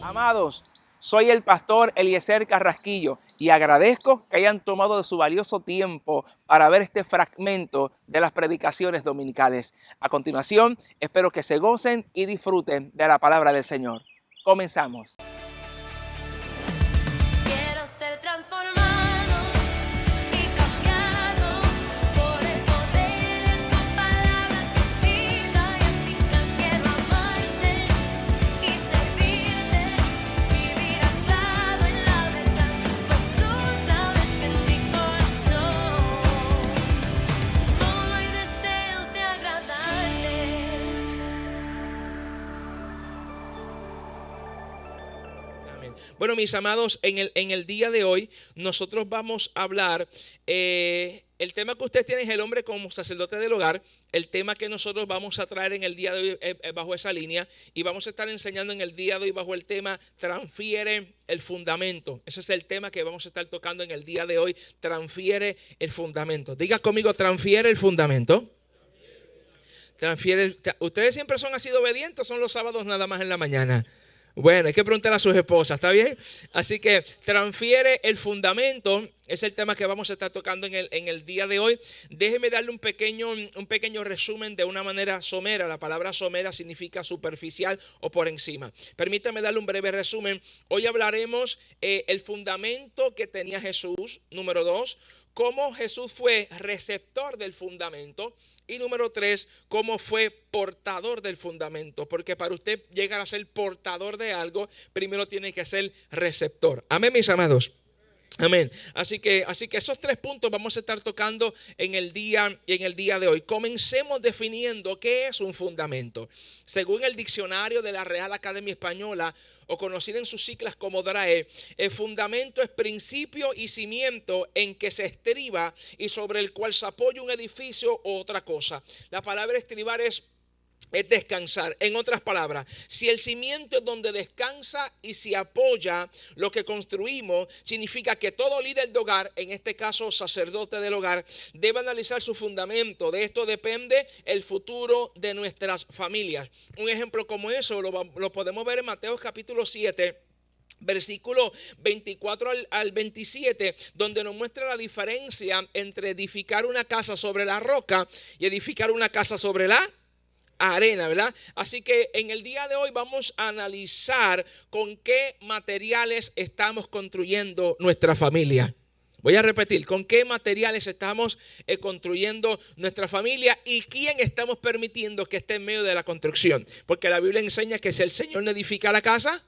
Amados, soy el pastor Eliezer Carrasquillo y agradezco que hayan tomado de su valioso tiempo para ver este fragmento de las predicaciones dominicales. A continuación, espero que se gocen y disfruten de la palabra del Señor. Comenzamos. Quiero ser transformado y cambiado por el poder de tu palabra que es vida y eficaz. Quiero amarte y servirte, vivir anclado en la verdad, pues tú sabes que en mi corazón solo hay deseos de agradarte. Amén. Bueno, mis amados, en el día de hoy nosotros vamos a hablar, el tema que usted tiene es el hombre como sacerdote del hogar. El tema que nosotros vamos a traer en el día de hoy bajo esa línea, y vamos a estar enseñando en el día de hoy bajo el tema transfiere el fundamento. Ese es el tema que vamos a estar tocando en el día de hoy, transfiere el fundamento. Diga conmigo, transfiere el fundamento. ¿Ustedes siempre son así de obedientes o son los sábados nada más en la mañana? Bueno, hay que preguntar a sus esposas, ¿está bien? Así que transfiere el fundamento, es el tema que vamos a estar tocando en el día de hoy. Déjeme darle un pequeño resumen de una manera somera. La palabra somera significa superficial o por encima. Permítame darle un breve resumen. Hoy hablaremos el fundamento que tenía Jesús, número 2, cómo Jesús fue receptor del fundamento. Y número 3, cómo fue portador del fundamento. Porque para usted llegar a ser portador de algo, primero tiene que ser receptor. Amén, mis amados. Amén. Así que esos 3 puntos vamos a estar tocando en el día de hoy. Comencemos definiendo qué es un fundamento. Según el diccionario de la Real Academia Española, o conocida en sus siglas como DRAE, el fundamento es principio y cimiento en que se estriba y sobre el cual se apoya un edificio o otra cosa. La palabra estribar es descansar. En otras palabras, si el cimiento es donde descansa y se apoya lo que construimos, significa que todo líder de hogar, en este caso sacerdote del hogar, debe analizar su fundamento. De esto depende el futuro de nuestras familias. Un ejemplo como eso lo podemos ver en Mateo capítulo 7. Versículo 24 al 27, donde nos muestra la diferencia entre edificar una casa sobre la roca y edificar una casa sobre la arena, ¿verdad? Así que en el día de hoy vamos a analizar con qué materiales estamos construyendo nuestra familia. Voy a repetir, con qué materiales estamos construyendo nuestra familia y quién estamos permitiendo que esté en medio de la construcción. Porque la Biblia enseña que si el Señor no edifica la casa,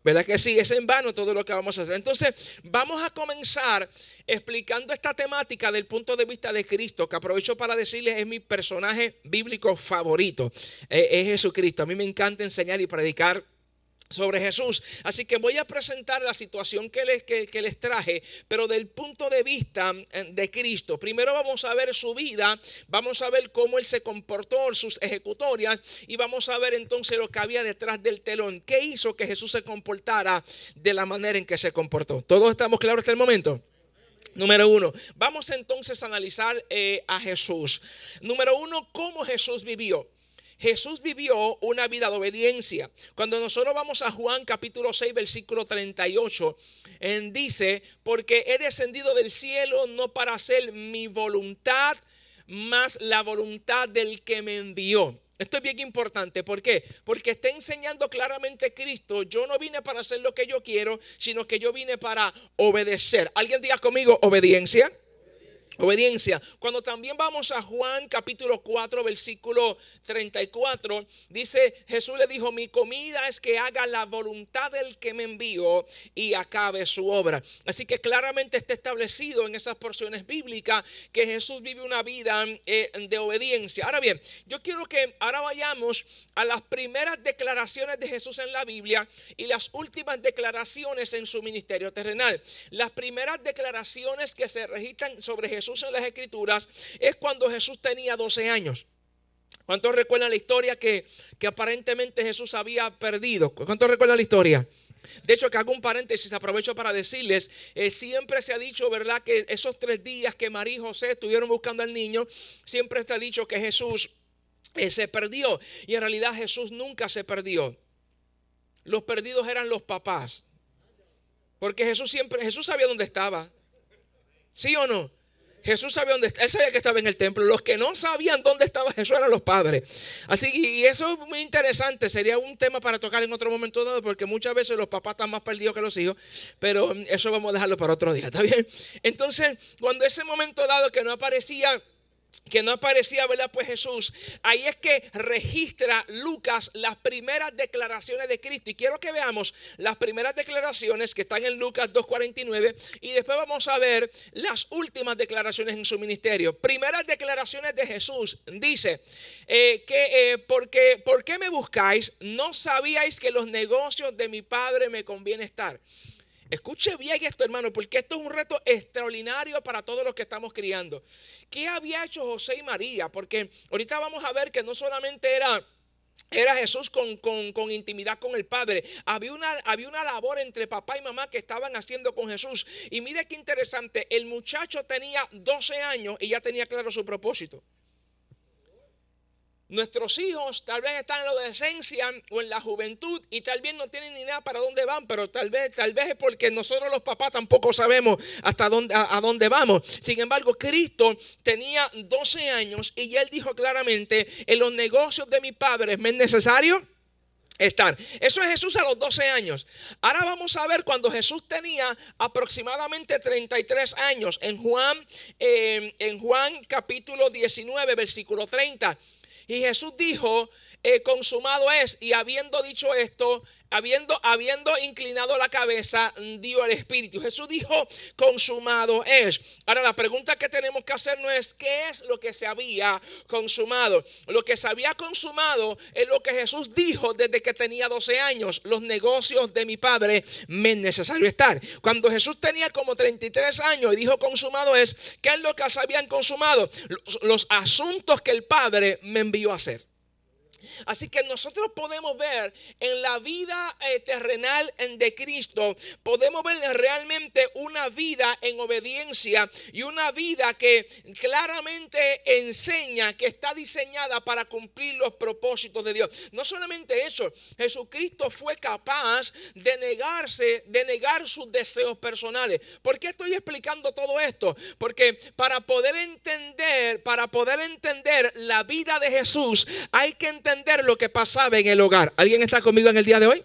¿verdad que sí? Es en vano todo lo que vamos a hacer. Entonces vamos a comenzar explicando esta temática del punto de vista de Cristo, que aprovecho para decirles es mi personaje bíblico favorito, es Jesucristo. A mí me encanta enseñar y predicar sobre Jesús. Así que voy a presentar la situación que les traje, pero del punto de vista de Cristo. Primero vamos a ver su vida, vamos a ver cómo Él se comportó, sus ejecutorias, y vamos a ver entonces lo que había detrás del telón. ¿Qué hizo que Jesús se comportara de la manera en que se comportó? ¿Todos estamos claros hasta el momento? Número 1, vamos entonces a analizar a Jesús. Número 1, ¿cómo Jesús vivió? Jesús vivió una vida de obediencia. Cuando nosotros vamos a Juan capítulo 6 versículo 38, dice, porque he descendido del cielo no para hacer mi voluntad, más la voluntad del que me envió. Esto es bien importante. ¿Por qué? Porque está enseñando claramente Cristo, yo no vine para hacer lo que yo quiero, sino que yo vine para obedecer. ¿Alguien diga conmigo obediencia? Obediencia. Cuando también vamos a Juan capítulo 4 versículo 34, dice, Jesús le dijo, mi comida es que haga la voluntad del que me envió y acabe su obra. Así que claramente está establecido en esas porciones bíblicas que Jesús vive una vida de obediencia. Ahora bien, yo quiero que ahora vayamos a las primeras declaraciones de Jesús en la Biblia y las últimas declaraciones en su ministerio terrenal. Las primeras declaraciones que se registran sobre Jesús en las Escrituras es cuando Jesús tenía 12 años. ¿Cuántos recuerdan la historia que aparentemente Jesús había perdido? ¿Cuántos recuerdan la historia? De hecho, que hago un paréntesis, aprovecho para decirles, siempre se ha dicho, ¿verdad?, que esos 3 días que María y José estuvieron buscando al niño, siempre se ha dicho que Jesús se perdió. Y en realidad Jesús nunca se perdió. los perdidos eran los papás. Porque Jesús sabía dónde estaba. ¿Sí o no? Jesús sabía dónde estaba. Él sabía que estaba en el templo. Los que no sabían dónde estaba Jesús eran los padres. Así, y eso es muy interesante. Sería un tema para tocar en otro momento dado, porque muchas veces los papás están más perdidos que los hijos. Pero eso vamos a dejarlo para otro día, ¿está bien? Entonces, cuando ese momento dado que no aparecía, ¿verdad? Pues Jesús, ahí es que registra Lucas las primeras declaraciones de Cristo. Y quiero que veamos las primeras declaraciones que están en Lucas 2:49 y después vamos a ver las últimas declaraciones en su ministerio. Primeras declaraciones de Jesús. Dice ¿por qué me buscáis? ¿No sabíais que los negocios de mi Padre me conviene estar? Escuche bien esto, hermano, porque esto es un reto extraordinario para todos los que estamos criando. ¿Qué había hecho José y María? Porque ahorita vamos a ver que no solamente era Jesús con intimidad con el Padre. Había una labor entre papá y mamá que estaban haciendo con Jesús. Y mire qué interesante, el muchacho tenía 12 años y ya tenía claro su propósito. Nuestros hijos tal vez están en la adolescencia o en la juventud y tal vez no tienen ni idea para dónde van, pero tal vez es porque nosotros los papás tampoco sabemos a dónde vamos. Sin embargo, Cristo tenía 12 años y él dijo claramente: en los negocios de mi Padre me es necesario estar. Eso es Jesús a los 12 años. Ahora vamos a ver cuando Jesús tenía aproximadamente 33 años. En Juan capítulo 19, versículo 30. Y Jesús dijo: consumado es. Y habiendo dicho esto, habiendo inclinado la cabeza, dio el espíritu. Jesús dijo: consumado es. Ahora la pregunta que tenemos que hacer no es ¿qué es lo que se había consumado? Lo que se había consumado es lo que Jesús dijo desde que tenía 12 años: los negocios de mi Padre me es necesario estar. Cuando Jesús tenía como 33 años y dijo consumado es, ¿qué es lo que se habían consumado? Los asuntos que el Padre me envió a hacer. Así que nosotros podemos ver en la vida terrenal de Cristo, podemos ver realmente una vida en obediencia y una vida que claramente enseña que está diseñada para cumplir los propósitos de Dios. No solamente eso, Jesucristo fue capaz de negar sus deseos personales. ¿Por qué estoy explicando todo esto? Porque para poder entender la vida de Jesús, hay que entender lo que pasaba en el hogar. ¿Alguien está conmigo en el día de hoy?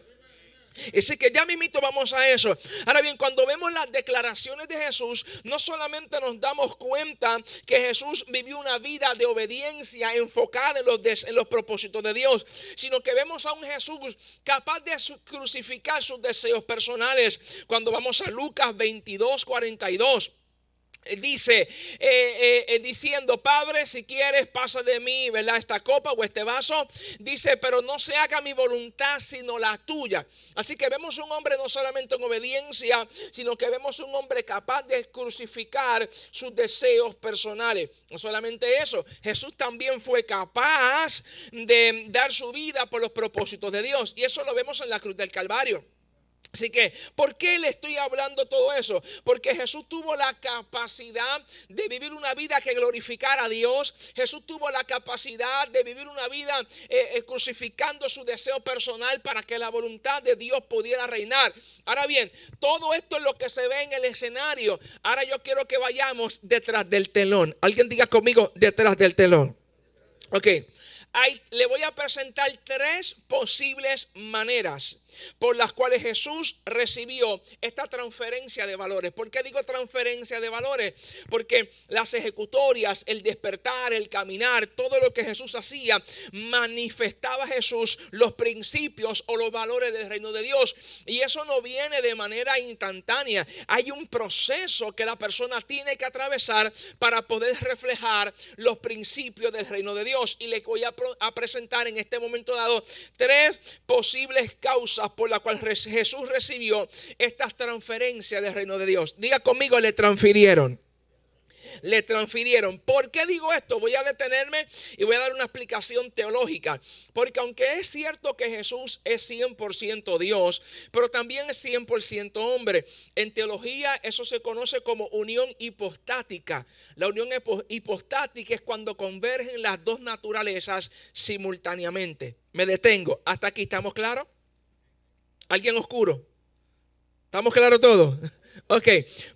Así que ya mismito vamos a eso. Ahora bien, cuando vemos las declaraciones de Jesús, no solamente nos damos cuenta que Jesús vivió una vida de obediencia enfocada en los propósitos de Dios, sino que vemos a un Jesús capaz de crucificar sus deseos personales. Cuando vamos a Lucas 22:42. Dice, diciendo: Padre, si quieres, pasa de mí, ¿verdad?, esta copa o este vaso. Dice: pero no se haga mi voluntad sino la tuya. Así que vemos un hombre no solamente en obediencia, sino que vemos un hombre capaz de crucificar sus deseos personales. No solamente eso, Jesús también fue capaz de dar su vida por los propósitos de Dios. Y eso lo vemos en la cruz del Calvario. Así que, ¿por qué le estoy hablando todo eso? Porque Jesús tuvo la capacidad de vivir una vida que glorificara a Dios. Jesús tuvo la capacidad de vivir una vida crucificando su deseo personal para que la voluntad de Dios pudiera reinar. Ahora bien, todo esto es lo que se ve en el escenario. Ahora yo quiero que vayamos detrás del telón. Alguien diga conmigo: detrás del telón. Ok. Le voy a presentar 3 posibles maneras por las cuales Jesús recibió esta transferencia de valores. ¿Por qué digo transferencia de valores? Porque las ejecutorias, el despertar, el caminar, todo lo que Jesús hacía, manifestaba Jesús los principios o los valores del reino de Dios. Y eso no viene de manera instantánea. Hay un proceso que la persona tiene que atravesar para poder reflejar los principios del reino de Dios. Y le voy a presentar en este momento dado 3 posibles causas por las cuales Jesús recibió estas transferencias del reino de Dios. Diga conmigo: le transfirieron. Le transfirieron. ¿Por qué digo esto? Voy a detenerme y voy a dar una explicación teológica. Porque aunque es cierto que Jesús es 100% Dios, pero también es 100% hombre. En teología eso se conoce como unión hipostática. La unión hipostática es cuando convergen las dos naturalezas simultáneamente. Me detengo. ¿Hasta aquí estamos claros? ¿Alguien oscuro? ¿Estamos claros todos? Ok,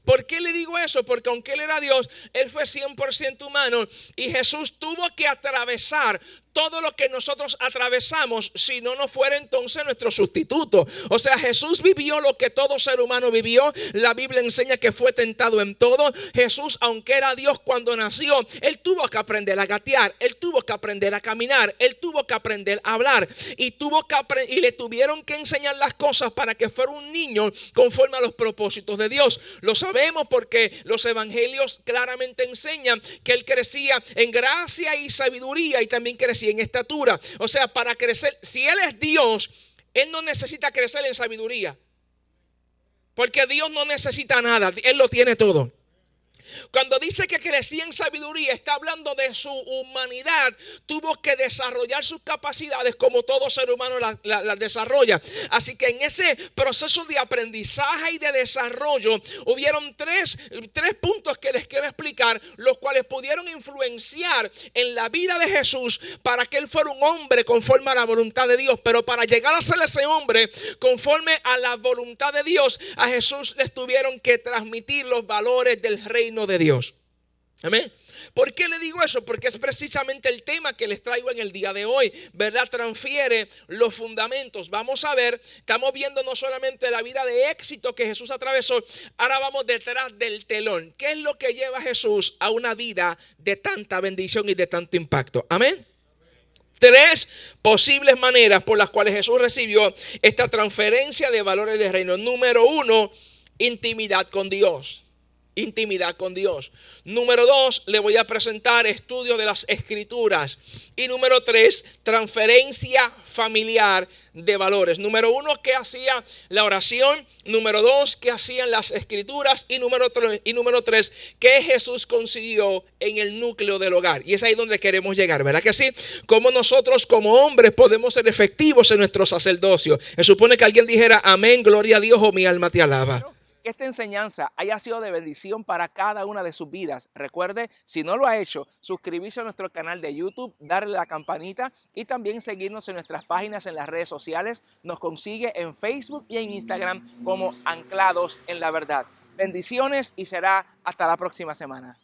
¿por qué le digo eso? Porque aunque Él era Dios, Él fue 100% humano y Jesús tuvo que atravesar todo lo que nosotros atravesamos, si no fuera entonces nuestro sustituto. O sea, Jesús vivió lo que todo ser humano vivió. La Biblia enseña que fue tentado en todo. Jesús, aunque era Dios cuando nació, Él tuvo que aprender a gatear, Él tuvo que aprender a caminar, Él tuvo que aprender a hablar y le tuvieron que enseñar las cosas para que fuera un niño conforme a los propósitos de Dios. Lo sabemos porque los evangelios claramente enseñan que Él crecía en gracia y sabiduría y también crecía en estatura. O sea, para crecer, si Él es Dios, Él no necesita crecer en sabiduría, porque Dios no necesita nada, Él lo tiene todo. Cuando dice que crecía en sabiduría, está hablando de su humanidad. Tuvo que desarrollar sus capacidades como todo ser humano las desarrolla. Así que en ese proceso de aprendizaje y de desarrollo hubieron tres puntos que les quiero explicar, los cuales pudieron influenciar en la vida de Jesús para que Él fuera un hombre conforme a la voluntad de Dios. Pero para llegar a ser ese hombre conforme a la voluntad de Dios, a Jesús les tuvieron que transmitir los valores del reino de Dios. Amén. ¿Por qué le digo eso? Porque es precisamente el tema que les traigo en el día de hoy, ¿verdad? Transfiere los fundamentos. Vamos a ver, estamos viendo no solamente la vida de éxito que Jesús atravesó, ahora vamos detrás del telón. ¿Qué es lo que lleva a Jesús a una vida de tanta bendición y de tanto impacto? Amén. Tres posibles maneras por las cuales Jesús recibió esta transferencia de valores del reino. Número uno, intimidad con Dios. Intimidad con Dios. Número dos, le voy a presentar estudio de las escrituras. Y número tres, transferencia familiar de valores. Número uno, ¿qué hacía la oración? Número dos, ¿qué hacían las escrituras? Y número tres, ¿qué Jesús consiguió en el núcleo del hogar? Y es ahí donde queremos llegar, ¿verdad que sí? Cómo nosotros como hombres podemos ser efectivos en nuestro sacerdocio. Se supone que alguien dijera amén, gloria a Dios, o mi alma te alaba. Que esta enseñanza haya sido de bendición para cada una de sus vidas. Recuerde, si no lo ha hecho, suscribirse a nuestro canal de YouTube, darle la campanita y también seguirnos en nuestras páginas en las redes sociales. Nos consigue en Facebook y en Instagram como Anclados en la Verdad. Bendiciones y será hasta la próxima semana.